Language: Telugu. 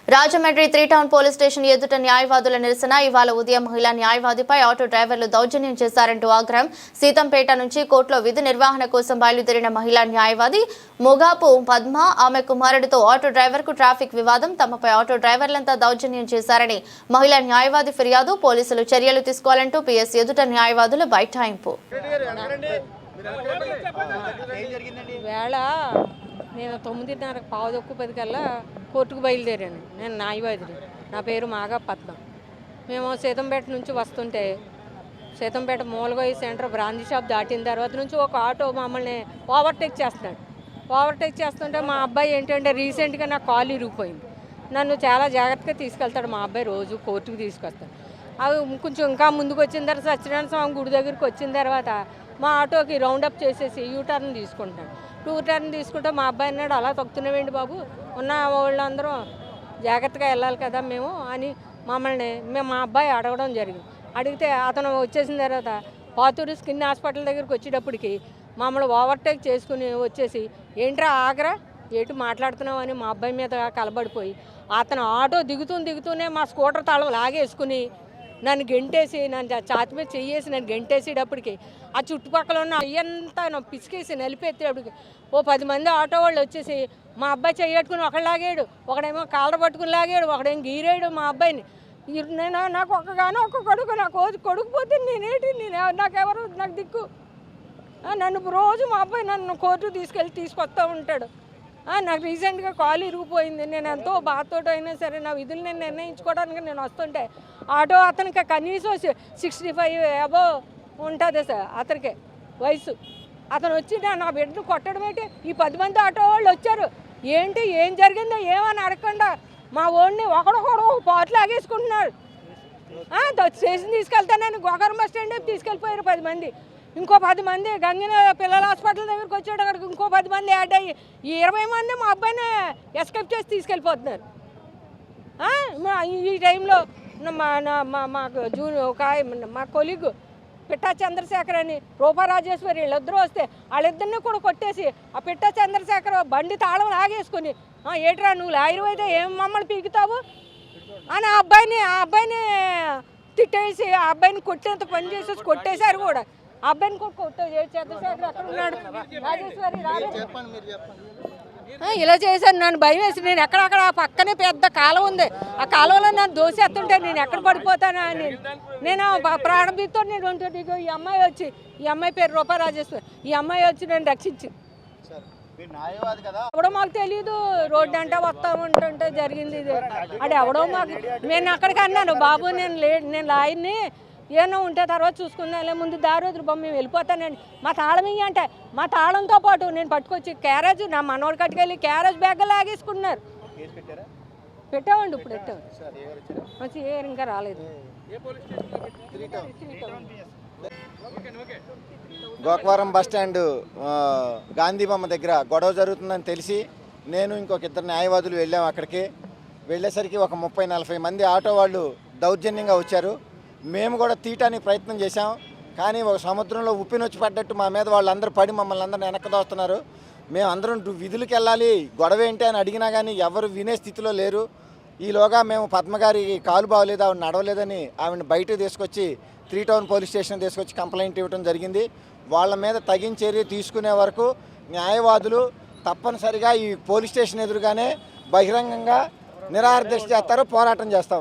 రాజమండ్రి 3 టౌన్ పోలీస్ స్టేషన్ ఎదుట న్యాయవాదుల నిరసన ఇవాళ ఉదయం మహిళా న్యాయవాదిపై ఆటో డ్రైవర్లు దౌర్జన్యం చేశారంటూ ఆగ్రహం. సీతంపేట నుంచి కోర్టులో విధి నిర్వహణ కోసం బయలుదేరిన మహిళా న్యాయవాది మొగాపు పద్మ ఆమె కుమారుడితో ఆటో డ్రైవర్కు ట్రాఫిక్ వివాదం. తమపై ఆటో డ్రైవర్లంతా దౌర్జన్యం చేశారని మహిళా న్యాయవాది ఫిర్యాదు. పోలీసులు చర్యలు తీసుకోవాలంటూ పిఎస్ ఎదుట న్యాయవాదుల బైఠాయింపు. నేను 9:30 10 కల్లా కోర్టుకు బయలుదేరాను. నేను న్యాయవాదిని. నా పేరు మాగా పద్మ. మేము సీతంపేట నుంచి వస్తుంటే సీతంపేట మూలగొయ్యి సెంటర్ బ్రాంచ్ షాప్ దాటిన తర్వాత నుంచి ఒక ఆటో మమ్మల్ని ఓవర్టేక్ చేస్తున్నాడు. ఓవర్టేక్ చేస్తుంటే మా అబ్బాయి ఏంటంటే రీసెంట్గా నా కాలు ఇరిగిపోయింది. నన్ను చాలా జాగ్రత్తగా తీసుకెళ్తాడు మా అబ్బాయి. రోజు కోర్టుకు తీసుకొస్తాడు. అవి కొంచెం ఇంకా ముందుకు వచ్చిన తర్వాత సత్యనారాయణ స్వామి గుడి దగ్గరికి వచ్చిన తర్వాత మా ఆటోకి రౌండప్ చేసేసి యూటర్న్ తీసుకుంటాను. టర్న్ తీసుకుంటే మా అబ్బాయి అన్నాడు, అలా తొక్కుతున్నావేంటి బాబు, ఉన్న వాళ్ళందరూ జాగ్రత్తగా వెళ్ళాలి కదా మేము అని మా అబ్బాయి అడగడం జరిగింది. అడిగితే అతను వచ్చేసిన తర్వాత పాతూరు స్కిన్ హాస్పిటల్ దగ్గరికి వచ్చేటప్పటికి మమ్మల్ని ఓవర్టేక్ చేసుకుని వచ్చేసి ఏంట్రా ఆగరా ఏంటి మాట్లాడుతున్నావు అని మా అబ్బాయి మీద కలబడిపోయి అతను ఆటో దిగుతూనే మా స్కూటర్ తాళం లాగేసుకుని నన్ను గెంటేసి నన్ను ఛాతి మీద చెయ్యేసి నన్ను గెంటేసేటప్పటికి ఆ చుట్టుపక్కల ఉన్న అయ్యంతా పిసికేసి నలిపేసేటప్పటికి ఓ 10 మంది ఆటో వాళ్ళు వచ్చేసి మా అబ్బాయి చెయ్యట్టుకుని ఒకడు లాగాడు, ఒకడేమో కాలర పట్టుకుని లాగాడు, ఒకడేమో గీరాడు మా అబ్బాయిని. నాకు ఒక్క కొడుకు, నాకు కొడుకు పోతే నాకు దిక్కు. నన్ను రోజు మా అబ్బాయి నన్ను కోర్టు తీసుకొస్తూ ఉంటాడు. నాకు రీసెంట్గా కాలు ఇరిగిపోయింది. నేను ఎంతో బాధతోటి అయినా సరే నా విధులు నేను నిర్ణయించుకోవడానికి నేను వస్తుంటే ఆటో అతనికి కనీసం 65 అబోవ్ ఉంటుంది సార్ అతనికి వయసు. అతను వచ్చి నా బిడ్డను కొట్టడం ఏంటి, ఈ 10 మంది ఆటో వాళ్ళు వచ్చారు, ఏంటి ఏం జరిగిందో ఏమని అడగకుండా మా ఓడిని ఒకడొకడు పాటలు ఆగేసుకుంటున్నారు. స్టేషన్ తీసుకెళ్తానని గోకరం బస్ స్టాండ్ తీసుకెళ్ళిపోయారు 10 మంది. ఇంకో 10 మంది గంగిన పిల్లల హాస్పిటల్ దగ్గరికి వచ్చాడు. అక్కడికి ఇంకో 10 మంది యాడ్ అయ్యి ఈ 20 మంది మా అబ్బాయిని ఎస్కేప్ చేసి తీసుకెళ్ళిపోతున్నారు. ఈ టైంలో మా కొలీగ్ పిట్టా చంద్రశేఖర్ అని రూపా రాజేశ్వరి వీళ్ళిద్దరూ వస్తే వాళ్ళిద్దరిని కూడా కొట్టేసి ఆ పిట్టా చంద్రశేఖర్ బండి తాళం లాగేసుకుని ఏట్రా నువ్వు లాయరు అయితే ఏం మమ్మల్ని పీకుతావు అని ఆ అబ్బాయిని తిట్టేసి ఆ అబ్బాయిని కొట్టేంత పని చేసేసి కొట్టేశారు కూడా. ఆ అబ్బాయిని కూడా చంద్రశేఖర్ అక్కడ ఉన్నాడు, రాజేశ్వరి ఇలా చేశాను. నన్ను భయం వేసి నేను ఎక్కడక్కడ పక్కనే పెద్ద కాలువ ఉంది, ఆ కాలువలో నన్ను దోసేస్తుంటే నేను ఎక్కడ పడిపోతానా అని నేను ప్రాణభీతో నేను ఉంటుంది. ఈ అమ్మాయి పేరు రూపా రాజేశ్వరి, ఈ అమ్మాయి వచ్చి నేను రక్షించింది. ఎవడో మాకు తెలియదు, రోడ్డు అంటే వస్తా ఉంటుంటే జరిగింది ఇది. అది ఎవడో మాకు నేను అక్కడికి అన్నాను, బాబు నేను లాయర్ని ఏమో ఉంటే తర్వాత చూసుకుందాం, ముందు దారి వదులు బొమ్మ మేము వెళ్ళిపోతానండి, మా తాళం ఇయ్య అంటే మా తాళంతో పాటు నేను పట్టుకొచ్చి క్యారేజ్ నా మనోడు కట్టుకెళ్ళి క్యారేజ్ బ్యాగ్ లాగేసుకున్నారు. పెట్టామండి, ఇప్పుడు పెట్టాము, ఇంకా రాలేదు. గోకవరం బస్టాండ్ గాంధీ బొమ్మ దగ్గర గొడవ జరుగుతుందని తెలిసి నేను ఇంకొక 2 న్యాయవాదులు వెళ్ళాము. అక్కడికి వెళ్ళేసరికి ఒక 30-40 మంది ఆటో వాళ్ళు దౌర్జన్యంగా వచ్చారు. మేము కూడా తీయటానికి ప్రయత్నం చేశాం, కానీ ఒక సముద్రంలో ఉప్పినొచ్చి పడ్డట్టు మా మీద వాళ్ళందరూ పడి మమ్మల్ని అందరూ వెనక్కి దోస్తున్నారు. మేము అందరం విధులకు వెళ్ళాలి, గొడవ ఏంటి అని అడిగినా కానీ ఎవరు వినే స్థితిలో లేరు. ఈలోగా మేము పద్మగారి కాలు బాగలేదు, ఆవిడ నడవలేదని ఆవిడని బయటకు తీసుకొచ్చి 3 టౌన్ పోలీస్ స్టేషన్ తీసుకొచ్చి కంప్లైంట్ ఇవ్వడం జరిగింది. వాళ్ళ మీద తగిన చర్య తీసుకునే వరకు న్యాయవాదులు తప్పనిసరిగా ఈ పోలీస్ స్టేషన్ ఎదురుగానే బహిరంగంగా నిరాహార దీక్ష చేస్తారు, పోరాటం చేస్తారు.